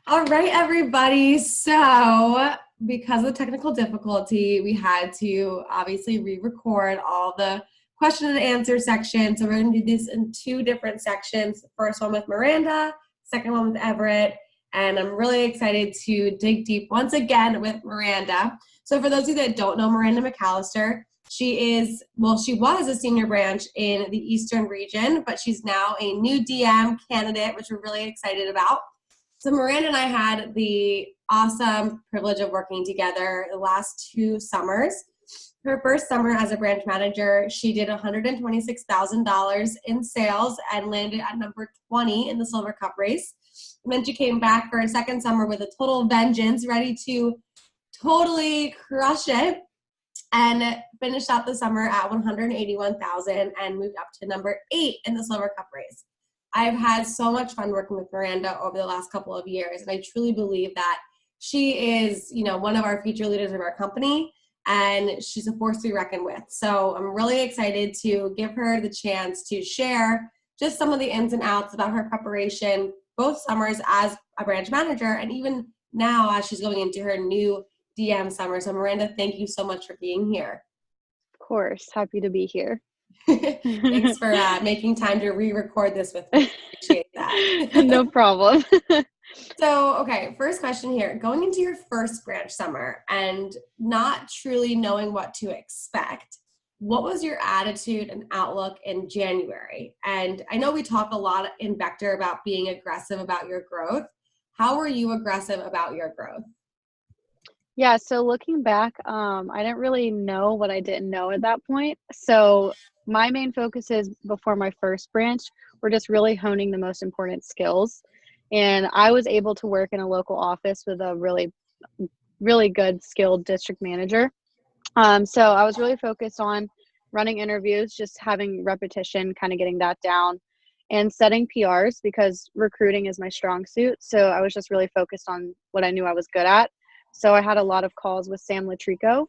All right, everybody. So, because of the technical difficulty, we had to obviously re-record all the question and answer sections. So we're going to do this in two different sections. The first one with Miranda, second one with Everett. And I'm really excited to dig deep once again with Miranda. So for those of you that don't know Miranda McAlister, she was a senior branch in the Eastern region, but she's now a new DM candidate, which we're really excited about. So Miranda and I had the awesome privilege of working together the last 2 summers. Her first summer as a branch manager, she did $126,000 in sales and landed at number 20 in the Silver Cup race. And then she came back for a second summer with a total vengeance, ready to totally crush it, and finished out the summer at $181,000 and moved up to number 8 in the Silver Cup race. I've had so much fun working with Miranda over the last couple of years, and I truly believe that she is, one of our future leaders of our company, and she's a force to be reckoned with. So I'm really excited to give her the chance to share just some of the ins and outs about her preparation, both summers as a branch manager, and even now as she's going into her new DM summer. So Miranda, thank you so much for being here. Of course, happy to be here. Thanks for making time to re-record this with me. Appreciate that. No problem. So, okay, first question here. Going into your first branch summer and not truly knowing what to expect, what was your attitude and outlook in January? And I know we talk a lot in Vector about being aggressive about your growth. How were you aggressive about your growth? Yeah, so looking back, I didn't really know what I didn't know at that point. So my main focuses before my first branch were just really honing the most important skills. And I was able to work in a local office with a really, really good skilled district manager. So I was really focused on running interviews, just having repetition, kind of getting that down, and setting PRs because recruiting is my strong suit. So I was just really focused on what I knew I was good at. So I had a lot of calls with Sam Latrico,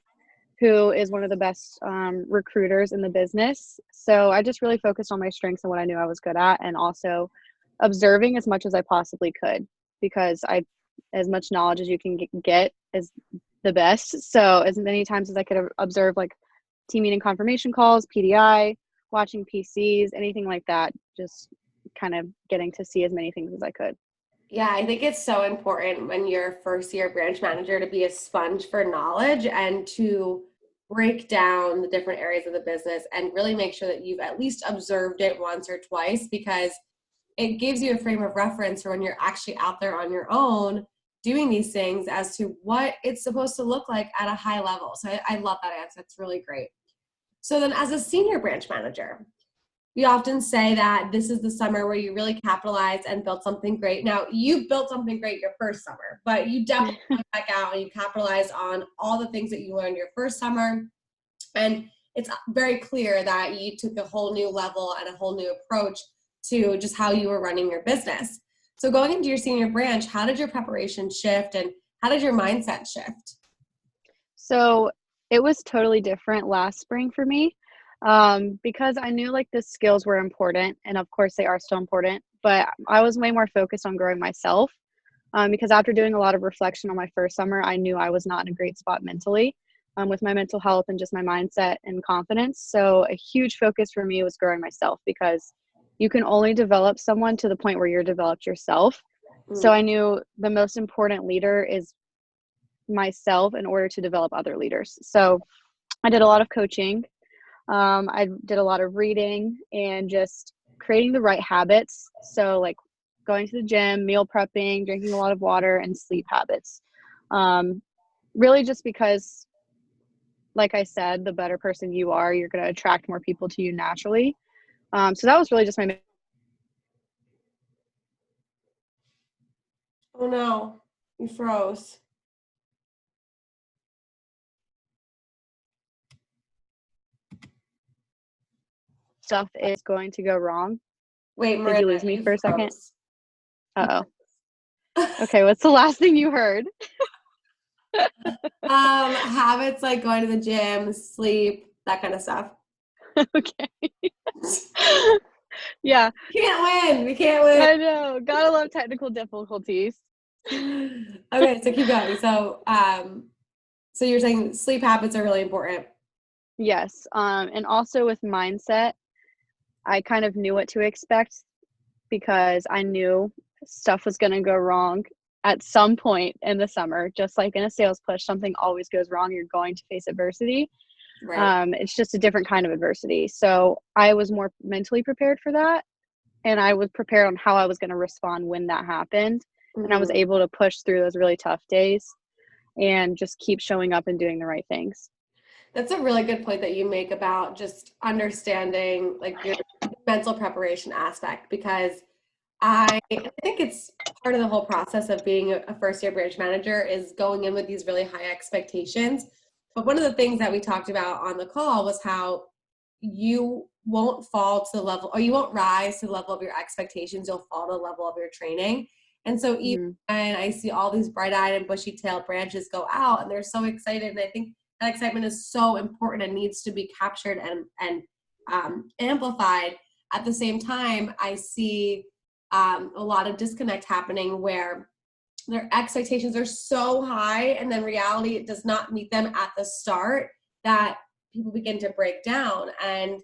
who is one of the best recruiters in the business. So I just really focused on my strengths and what I knew I was good at, and also observing as much as I possibly could, because as much knowledge as you can get is the best. So as many times as I could observe, like team meeting confirmation calls, PDI, watching PCs, anything like that, just kind of getting to see as many things as I could. Yeah, I think it's so important when you're a first year branch manager to be a sponge for knowledge and to break down the different areas of the business and really make sure that you've at least observed it once or twice, because it gives you a frame of reference for when you're actually out there on your own doing these things as to what it's supposed to look like at a high level. So I love that answer. It's really great. So then as a senior branch manager, we often say that this is the summer where you really capitalize and build something great. Now, you built something great your first summer, but you definitely went back out and you capitalized on all the things that you learned your first summer. And it's very clear that you took a whole new level and a whole new approach to just how you were running your business. So going into your senior branch, how did your preparation shift and how did your mindset shift? So it was totally different last spring for me. Because I knew like the skills were important, and of course they are still important, but I was way more focused on growing myself. Because after doing a lot of reflection on my first summer, I knew I was not in a great spot mentally, with my mental health and just my mindset and confidence. So a huge focus for me was growing myself, because you can only develop someone to the point where you're developed yourself. So I knew the most important leader is myself in order to develop other leaders. So I did a lot of coaching. I did a lot of reading and just creating the right habits. So like going to the gym, meal prepping, drinking a lot of water, and sleep habits. Really just because, like I said, the better person you are, you're going to attract more people to you naturally. So that was really just my. Oh no, you froze. Stuff is going to go wrong. Wait, Miranda, did you lose me for a second? Uh-oh. Okay, what's the last thing you heard? Habits like going to the gym, sleep, that kind of stuff. Okay. Yeah. We can't win. I know. Gotta love technical difficulties. Okay, so keep going. So you're saying sleep habits are really important. Yes, and also with mindset, I kind of knew what to expect because I knew stuff was gonna go wrong at some point in the summer. Just like in a sales push, something always goes wrong. You're going to face adversity. Right. It's just a different kind of adversity. So I was more mentally prepared for that, and I was prepared on how I was gonna respond when that happened, and I was Mhm. able to push through those really tough days and just keep showing up and doing the right things. That's a really good point that you make about just understanding like your mental preparation aspect because I think it's part of the whole process of being a first year branch manager is going in with these really high expectations. But one of the things that we talked about on the call was how you won't fall to the level or you won't rise to the level of your expectations. You'll fall to the level of your training. And so even Mhm. when I see all these bright eyed and bushy tailed branches go out and they're so excited, and I think that excitement is so important and needs to be captured and amplified. At the same time, I see a lot of disconnect happening where their expectations are so high and then reality does not meet them at the start that people begin to break down. And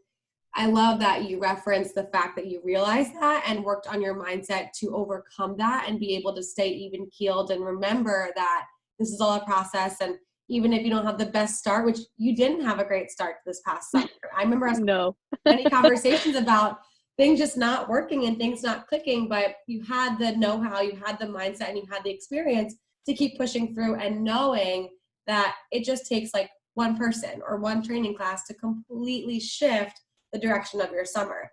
I love that you referenced the fact that you realized that and worked on your mindset to overcome that and be able to stay even keeled and remember that this is all a process. And even if you don't have the best start, which you didn't have a great start this past summer, I remember us No. many conversations about things just not working and things not clicking, but you had the know-how, you had the mindset, and you had the experience to keep pushing through and knowing that it just takes like one person or one training class to completely shift the direction of your summer.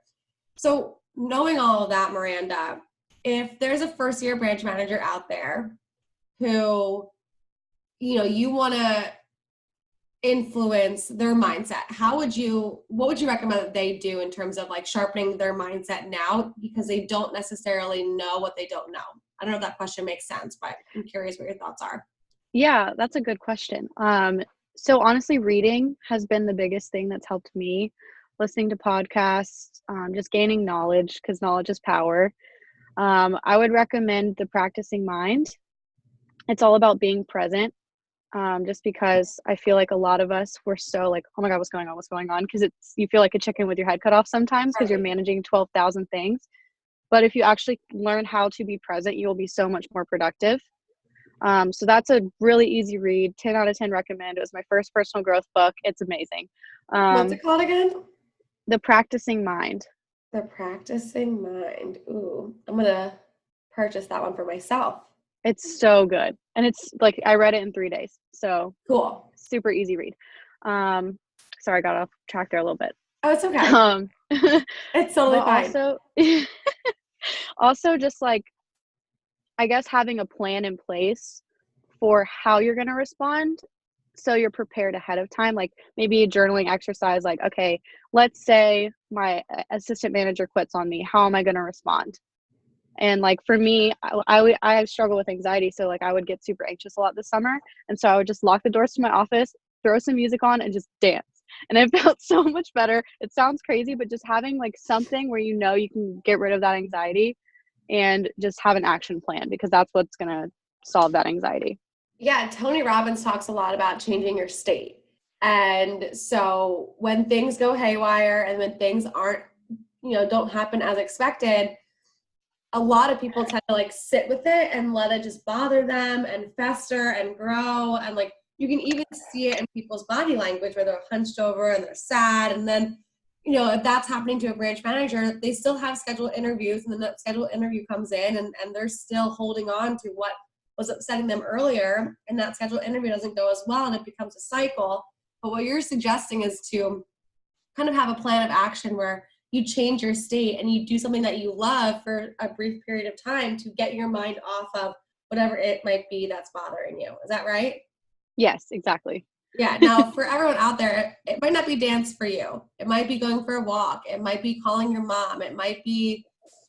So knowing all of that, Miranda, if there's a first year branch manager out there who, you want to influence their mindset, what would you recommend that they do in terms of like sharpening their mindset now because they don't necessarily know what they don't know? I don't know if that question makes sense, but I'm curious what your thoughts are. Yeah, that's a good question. So honestly, reading has been the biggest thing that's helped me. Listening to podcasts, just gaining knowledge because knowledge is power. I would recommend the practicing mind. It's all about being present. Just because I feel like a lot of us were so like, oh my God, what's going on? What's going on? Because you feel like a chicken with your head cut off sometimes because you're Right. managing 12,000 things. But if you actually learn how to be present, you will be so much more productive. So that's a really easy read. 10 out of 10 recommend. It was my first personal growth book. It's amazing. What's Um, it called again? the Practicing Mind. The Practicing Mind. Ooh, I'm gonna purchase that one for myself. It's so good. And it's like I read it in 3 days. So Cool. super easy read. Um, sorry, I got off track there a little bit. Oh, it's okay. Um, It's but totally fine. also just like I guess having a plan in place for how you're going to respond so you're prepared ahead of time, like maybe a journaling exercise, like okay, let's say my assistant manager quits on me, how am I going to respond? And like for me, I struggle with anxiety, so like I would get super anxious a lot this summer, and so I would just lock the doors to my office, throw some music on, and just dance. And it felt so much better. It sounds crazy, but just having like something where you can get rid of that anxiety and just have an action plan because that's what's going to solve that anxiety. Yeah, Tony Robbins talks a lot about changing your state. And so when things go haywire and when things aren't, don't happen as expected, a lot of people tend to like sit with it and let it just bother them and fester and grow. And like you can even see it in people's body language where they're hunched over and they're sad. And then, if that's happening to a branch manager, they still have scheduled interviews and then that scheduled interview comes in and they're still holding on to what was upsetting them earlier. And that scheduled interview doesn't go as well and it becomes a cycle. But what you're suggesting is to kind of have a plan of action where you change your state and you do something that you love for a brief period of time to get your mind off of whatever it might be that's bothering you. Is that right? Yes, exactly. Yeah. Now, for everyone out there, it might not be dance for you. It might be going for a walk. It might be calling your mom. It might be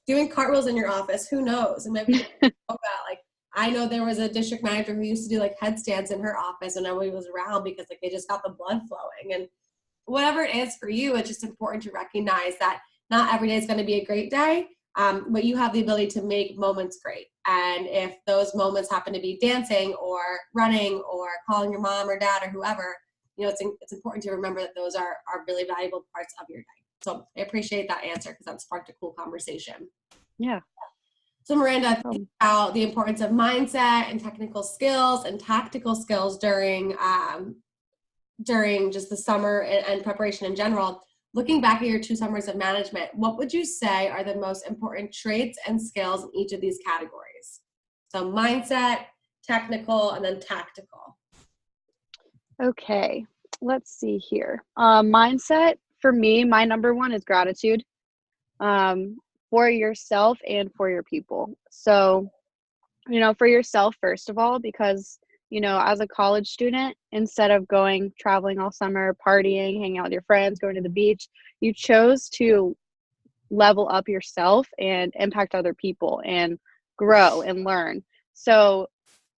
doing cartwheels in your office. Who knows? It might be yoga. Like I know there was a district manager who used to do like headstands in her office and nobody was around because like they just got the blood flowing. And whatever it is for you, it's just important to recognize that not every day is going to be a great day, but you have the ability to make moments great. And if those moments happen to be dancing or running or calling your mom or dad or whoever, it's important to remember that those are really valuable parts of your day. So I appreciate that answer because that sparked a cool conversation. Yeah. So Miranda, think about the importance of mindset and technical skills and tactical skills during just the summer and preparation in general. Looking back at your 2 summers of management, what would you say are the most important traits and skills in each of these categories? So mindset, technical, and then tactical. Okay, let's see here. Mindset, for me, my number one is gratitude, for yourself and for your people. So, for yourself, first of all, because, as a college student, instead of traveling all summer, partying, hanging out with your friends, going to the beach, you chose to level up yourself and impact other people and grow and learn. So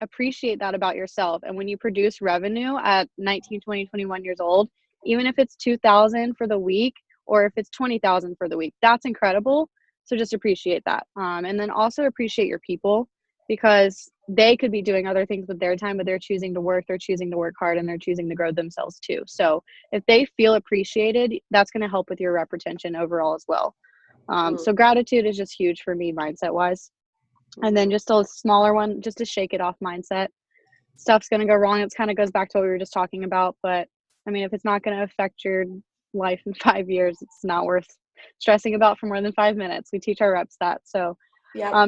appreciate that about yourself. And when you produce revenue at 19, 20, 21 years old, even if it's 2,000 for the week or if it's 20,000 for the week, that's incredible. So just appreciate that. And then also appreciate your people, because they could be doing other things with their time, but they're choosing to work hard, and they're choosing to grow themselves too. So if they feel appreciated, that's going to help with your rep retention overall as well. So gratitude is just huge for me mindset wise. And then just a smaller one, just to shake it off mindset. Stuff's going to go wrong. It kind of goes back to what we were just talking about. But I mean, if it's not going to affect your life in 5 years, it's not worth stressing about for more than 5 minutes. We teach our reps that. So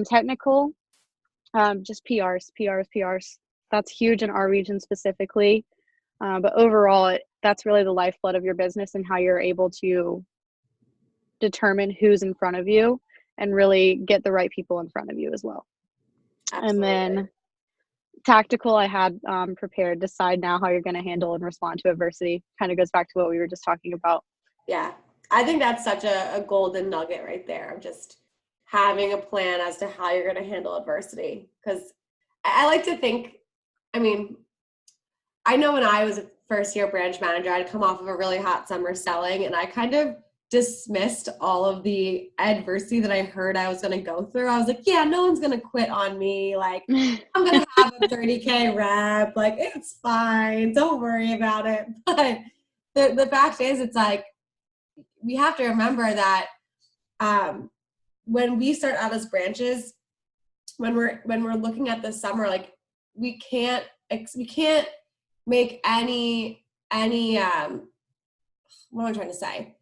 technical, just PRs. That's huge in our region specifically. But overall, that's really the lifeblood of your business and how you're able to determine who's in front of you and really get the right people in front of you as well. Absolutely. And then tactical, I had prepared, decide now how you're going to handle and respond to adversity. Kind of goes back to what we were just talking about. Yeah, I think that's such a golden nugget right there, of just having a plan as to how you're going to handle adversity. Because I like to think, I mean, I know when I was a first-year branch manager, I'd come off of a really hot summer selling, and I kind of dismissed all of the adversity that I heard I was going to go through. I was like, yeah, no one's going to quit on me. Like, I'm going to have a 30K rep. Like, it's fine. Don't worry about it. But the fact is, it's like, we have to remember that when we start out as branches, when we're looking at this summer, like, we can't make any what am I trying to say?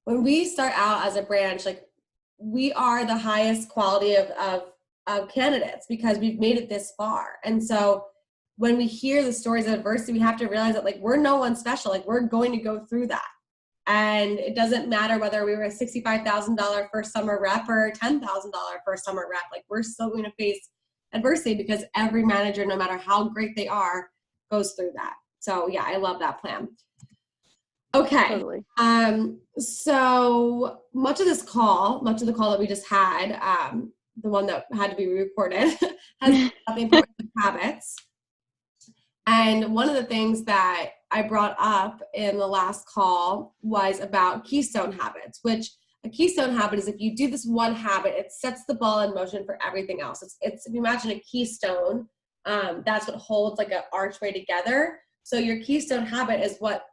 When we start out as a branch, like, we are the highest quality of candidates because we've made it this far. And so when we hear the stories of adversity, we have to realize that, like, we're no one special. Like, we're going to go through that. And it doesn't matter whether we were a $65,000 first summer rep or $10,000 first summer rep. Like, we're still going to face adversity because every manager, no matter how great they are, goes through that. So yeah, I love that plan. Okay. Totally. So much of the call that we just had, the one that had to be recorded, has been about the importance of habits. And one of the things that I brought up in the last call was about keystone habits, which a keystone habit is if you do this one habit, it sets the ball in motion for everything else. It's if you imagine a keystone, that's what holds like an archway together. So your keystone habit is what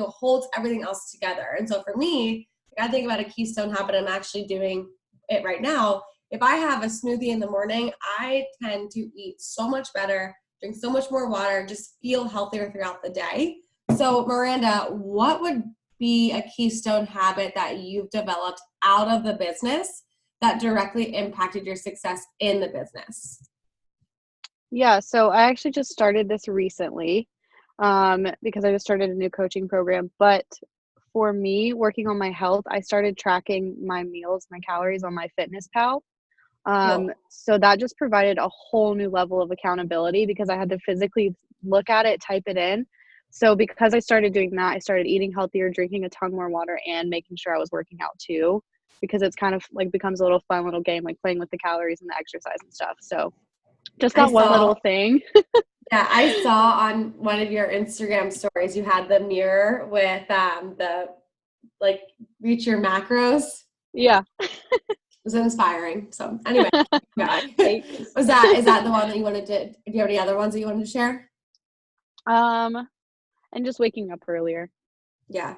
holds everything else together. And so for me, I think about a keystone habit. I'm actually doing it right now. If I have a smoothie in the morning, I tend to eat so much better, drink so much more water, just feel healthier throughout the day. So Miranda, what would be a keystone habit that you've developed out of the business that directly impacted your success in the business? Yeah, so I actually just started this recently. Because I just started a new coaching program. But for me, working on my health, I started tracking my meals, my calories on my MyFitnessPal. So that just provided a whole new level of accountability because I had to physically look at it, type it in. So because I started doing that, I started eating healthier, drinking a ton more water, and making sure I was working out too, because it's kind of like becomes a little fun little game, like playing with the calories and the exercise and stuff. So just that one little thing. Yeah, I saw on one of your Instagram stories, you had the mirror with the, like, reach your macros. Yeah. was inspiring. So anyway, Thanks. is that the one that you wanted to, do you have any other ones that you wanted to share? And just waking up earlier. Yeah.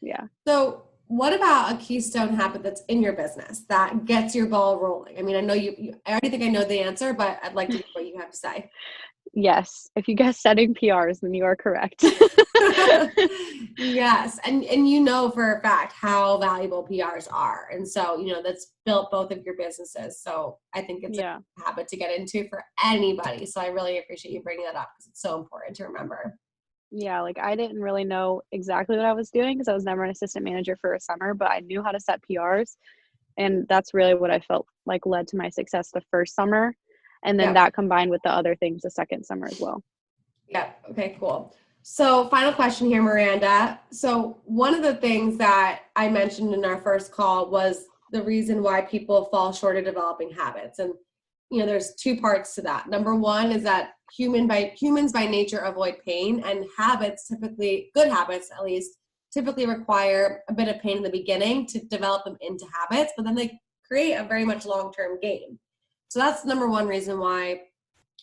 Yeah. So what about a keystone habit that's in your business that gets your ball rolling? I mean, I know I already think I know the answer, but I'd like to hear what you have to say. Yes. If you guess setting PRs, then you are correct. Yes. And you know for a fact how valuable PRs are. And so, that's built both of your businesses. So I think it's a habit to get into for anybody. So I really appreciate you bringing that up because it's so important to remember. Yeah, like I didn't really know exactly what I was doing because I was never an assistant manager for a summer, but I knew how to set PRs. And that's really what I felt like led to my success the first summer. And then that combined with the other things the second summer as well. Yeah. Okay, cool. So final question here, Miranda. So one of the things that I mentioned in our first call was the reason why people fall short of developing habits. And, there's two parts to that. Number one is that humans by nature avoid pain, and habits typically, good habits at least, typically require a bit of pain in the beginning to develop them into habits, but then they create a very much long-term gain. So that's number one reason why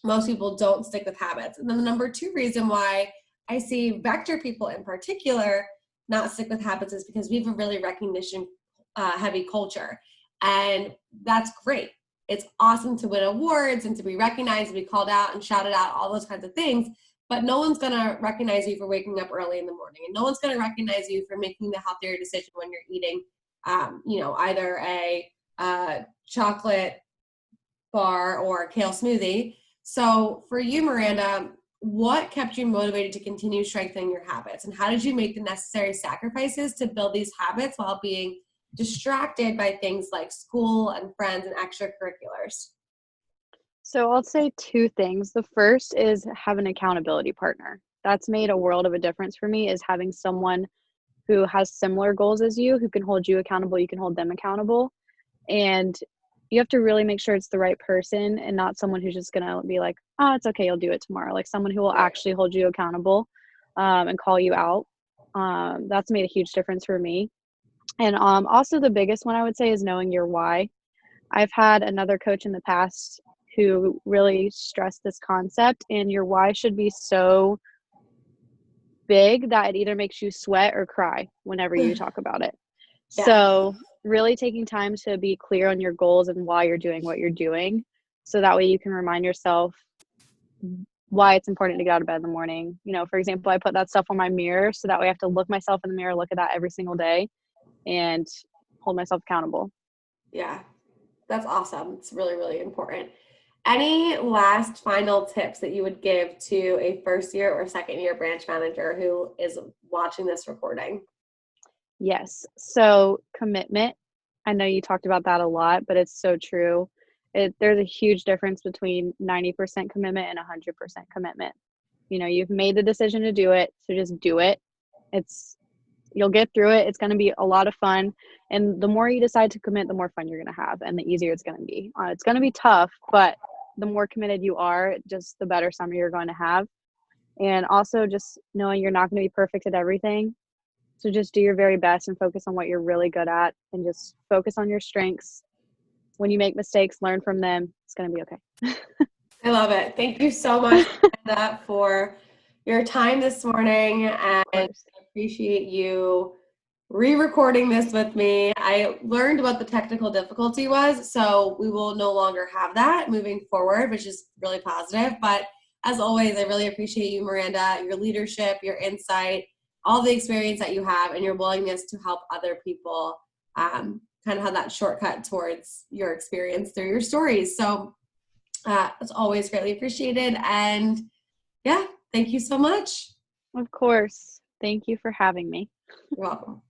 most people don't stick with habits. And then the number two reason why I see vector people in particular not stick with habits is because we have a really recognition heavy culture. And that's great. It's awesome to win awards and to be recognized and be called out and shouted out, all those kinds of things. But no one's going to recognize you for waking up early in the morning. And no one's going to recognize you for making the healthier decision when you're eating, either a chocolate bar or a kale smoothie. So for you, Miranda, what kept you motivated to continue strengthening your habits? And how did you make the necessary sacrifices to build these habits while being distracted by things like school and friends and extracurriculars? So I'll say two things. The first is have an accountability partner. That's made a world of a difference for me, is having someone who has similar goals as you, who can hold you accountable, you can hold them accountable. And you have to really make sure it's the right person and not someone who's just going to be like, oh, it's okay, you'll do it tomorrow. Like someone who will actually hold you accountable and call you out. That's made a huge difference for me. And also the biggest one I would say is knowing your why. I've had another coach in the past who really stressed this concept, and your why should be so big that it either makes you sweat or cry whenever you talk about it. Yeah. So really taking time to be clear on your goals and why you're doing what you're doing. So that way you can remind yourself why it's important to get out of bed in the morning. For example, I put that stuff on my mirror so that way I have to look myself in the mirror, look at that every single day and hold myself accountable. Yeah, that's awesome. It's really, really important. Any last final tips that you would give to a first year or second year branch manager who is watching this recording? Yes. So commitment. I know you talked about that a lot, but it's so true. There's a huge difference between 90% commitment and 100% commitment. You've made the decision to do it, so just do it. You'll get through it. It's going to be a lot of fun. And the more you decide to commit, the more fun you're going to have and the easier it's going to be. It's going to be tough, but the more committed you are, just the better summer you're going to have. And also just knowing you're not going to be perfect at everything. So just do your very best and focus on what you're really good at and just focus on your strengths. When you make mistakes, learn from them. It's going to be okay. I love it. Thank you so much for your time this morning, and I appreciate you re-recording this with me. I learned what the technical difficulty was, so we will no longer have that moving forward, which is really positive. But as always, I really appreciate you, Miranda, your leadership, your insight, all the experience that you have, and your willingness to help other people kind of have that shortcut towards your experience through your stories. So it's always greatly appreciated. And yeah, thank you so much. Of course. Thank you for having me. You're welcome.